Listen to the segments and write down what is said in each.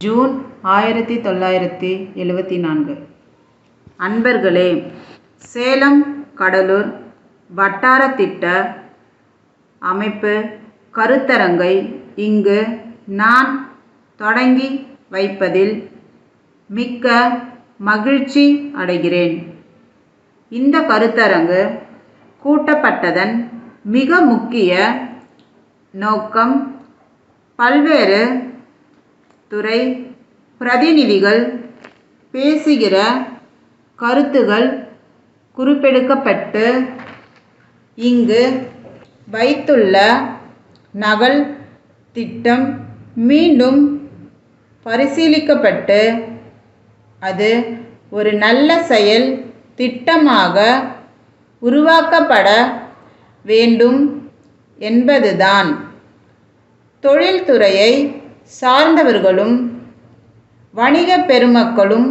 June 1974. அன்பர்களே, சேலம் கடலூர் வட்டார திட்ட அமைப்பு கருத்தரங்கை இங்கு நான் தொடங்கி வைப்பதில் மிக்க மகிழ்ச்சி அடைகிறேன். இந்த கருத்தரங்கு கூட்டப்பட்டதன் மிக முக்கிய நோக்கம் பல்வேறு துறை பிரதிநிதிகள் பேசுகிற கருத்துகள் குறிப்பெடுக்கப்பட்டு இங்கு வைத்துள்ள நகல் திட்டம் மீண்டும் பரிசீலிக்கப்பட்டு அது ஒரு நல்ல செயல் திட்டமாக உருவாக்கப்பட வேண்டும் என்பதுதான். தொழில்துறையை சார்ந்தவர்களும் வணிக பெருமக்களும்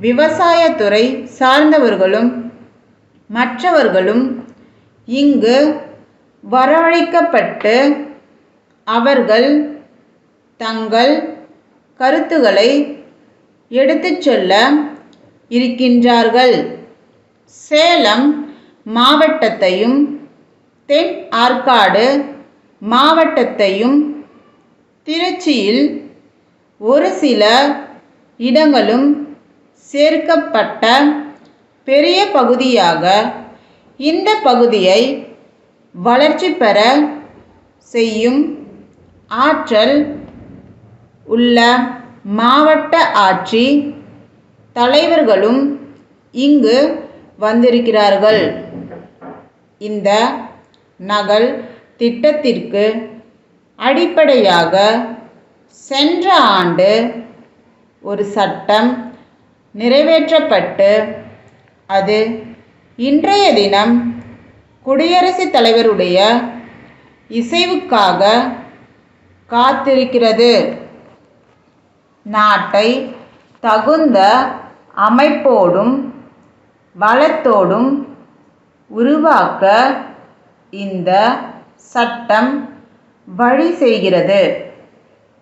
விவசாயத்துறை சார்ந்தவர்களும் மற்றவர்களும் இங்கு வரவழைக்கப்பட்டு அவர்கள் தங்கள் கருத்துக்களை எடுத்துச் சொல்ல இருக்கின்றார்கள். சேலம் மாவட்டத்தையும் தென் ஆற்காடு மாவட்டத்தையும் திருச்சியில் ஒரு சில இடங்களும் சேர்க்கப்பட்ட பெரிய பகுதியாக இந்த பகுதியை வளர்ச்சி பெற செய்யும் ஆற்றல் உள்ள மாவட்ட ஆட்சி தலைவர்களும் இங்கு வந்திருக்கிறார்கள். இந்த நகல் திட்டத்திற்கு அடிப்படையாக சென்ற ஆண்டு ஒரு சட்டம் நிறைவேற்றப்பட்டு அது இன்றைய தினம் குடியரசுத் தலைவருடைய இசைவுக்காக காத்திருக்கிறது. நாட்டை தகுந்த அமைப்போடும் வளத்தோடும் உருவாக்க இந்த சட்டம் வழி செய்கிறது.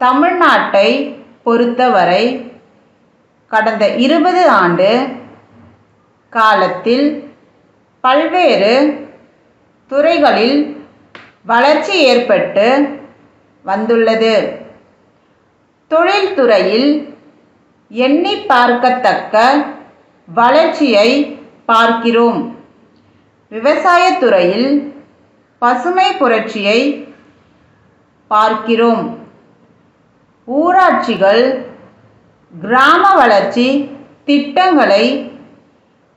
தமிழ்நாட்டை பொறுத்தவரை கடந்த 20 ஆண்டு காலத்தில் பல்வேறு துறைகளில் வளர்ச்சி ஏற்பட்டு வந்துள்ளது. தொழில்துறையில் எண்ணி பார்க்கத்தக்க வளர்ச்சியை பார்க்கிறோம். விவசாயத்துறையில் பசுமை புரட்சியை பார்க்கிறோம். ஊராட்சிகள் கிராம வளர்ச்சி திட்டங்களை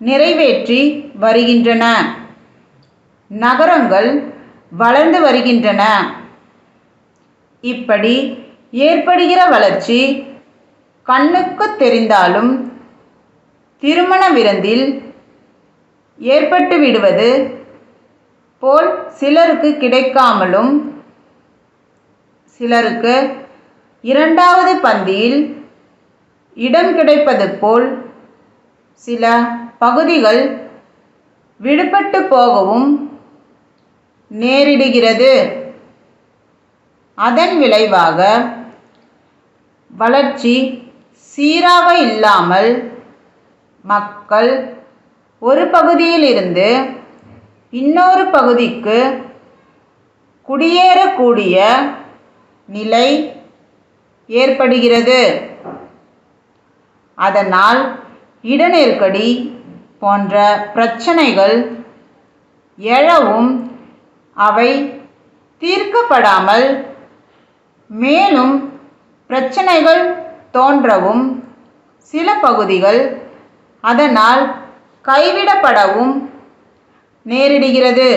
நிறைவேற்றி வருகின்றன. நகரங்கள் வளர்ந்து வருகின்றன. இப்படி ஏற்படுகிற வளர்ச்சி கண்ணுக்கு தெரிந்தாலும் திருமண விருந்தில் ஏற்பட்டு விடுவது போல் சிலருக்கு கிடைக்காமலும் சிலருக்கு இரண்டாவது பந்தியில் இடம் கிடைப்பது போல் சில பகுதிகள் விடுபட்டு போகவும் நேரிடுகிறது. அதன் விளைவாக வளர்ச்சி சீராக இல்லாமல் மக்கள் ஒரு பகுதியிலிருந்து இன்னொரு பகுதிக்கு குடியேறக்கூடிய நிலை ஏற்படுகிறது. அதனால் இடநெருக்கடி போன்ற பிரச்சனைகள் எழவும் அவை தீர்க்கப்படாமல் மேலும் பிரச்சனைகள் தோன்றவும் சில பகுதிகள் அதனால் கைவிடப்படவும் நேரிடுகிறது.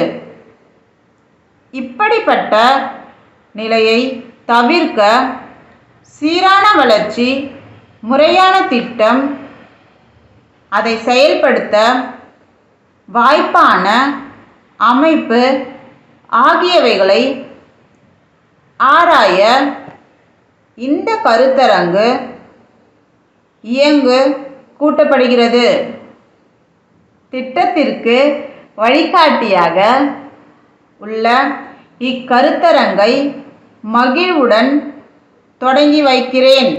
இப்படிப்பட்ட நிலையை தவிர்க்க சீரான வளர்ச்சி, முறையான திட்டம், அதை செயல்படுத்த வாய்ப்பான அமைப்பு ஆகியவைகளை ஆராய இந்த கருத்தரங்கு இயங்கு கூட்டப்படுகிறது. திட்டத்திற்கு வழிகாட்டியாக உள்ள இக்கருத்தரங்கை மகிழ்வுடன் தொடங்கி வைக்கிறேன்.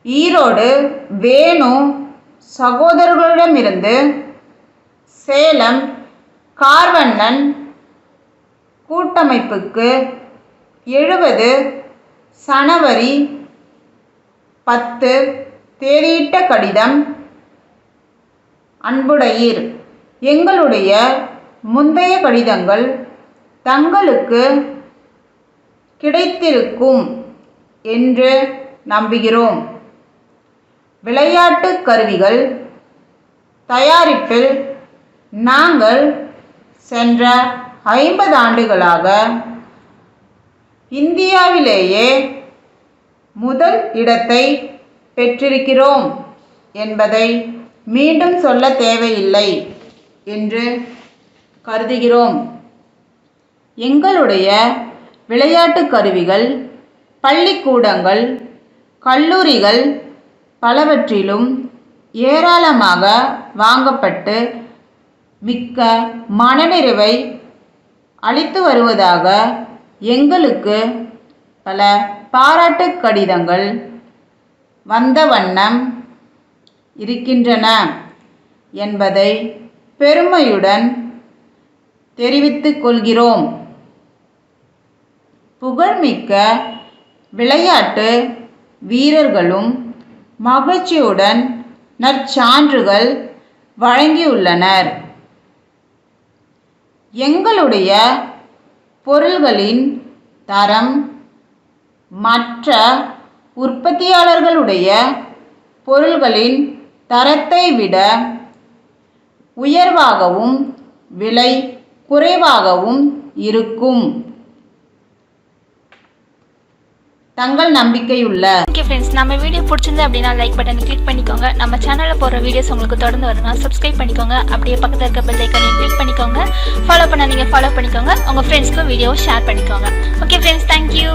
ஈரோடு வேணு சகோதரர்களிடமிருந்து சேலம் கார்வண்ணன் கூட்டமைப்புக்கு 70 சனவரி 10 தேதியிட்ட கடிதம். அன்புடையீர், எங்களுடைய முந்தைய கடிதங்கள் தங்களுக்கு கிடைத்திருக்கும் என்று நம்புகிறோம். விளையாட்டு கருவிகள் தயாரிப்பில் நாங்கள் சென்ற 50 ஆண்டுகளாக இந்தியாவிலேயே முதல் இடத்தை பெற்றிருக்கிறோம் என்பதை மீண்டும் சொல்ல தேவையில்லை என்று கருதுகிறோம். எங்களுடைய விளையாட்டு கருவிகள் பள்ளிக்கூடங்கள், கல்லூரிகள் பலவற்றிலும் ஏராளமாக வாங்கப்பட்டு மிக்க மனநிறைவை அளித்து வருவதாக எங்களுக்கு பல பாராட்டு கடிதங்கள் வந்த வண்ணம் இருக்கின்றன என்பதை பெருமையுடன் தெரிவித்துக் கொள்கிறோம். புகழ்மிக்க விளையாட்டு வீரர்களும் மகிழ்ச்சியுடன் நற்சான்றுகள் வழங்கியுள்ளனர். எங்களுடைய பொருள்களின் தரம் மற்ற உற்பத்தியாளர்களுடைய பொருள்களின் தரத்தை விட உயர்வாகவும் விலை குறைவாகவும் இருக்கும். தங்கள் நம்பிக்கையுள்ள. ஓகே ஃப்ரெண்ட்ஸ், நம்ம வீடியோ பிடிச்சிருந்து அப்படின்னா லைக் பட்டனை கிளிக் பண்ணிக்கோங்க. நம்ம சேனலில் போகிற வீடியோஸ் உங்களுக்கு தொடர்ந்து வரணும், சப்ஸ்கிரைப் பண்ணிக்கோங்க. அப்படியே பக்கத்தில் இருக்க பெல் ஐக்கானையும் கிளிக் பண்ணிக்கோங்க. ஃபாலோ பண்ணாதீங்க, ஃபாலோ பண்ணிக்கோங்க. உங்கள் ஃப்ரெண்ட்ஸ்க்கும் வீடியோவை ஷேர் பண்ணிக்கோங்க. Okay friends, thank you.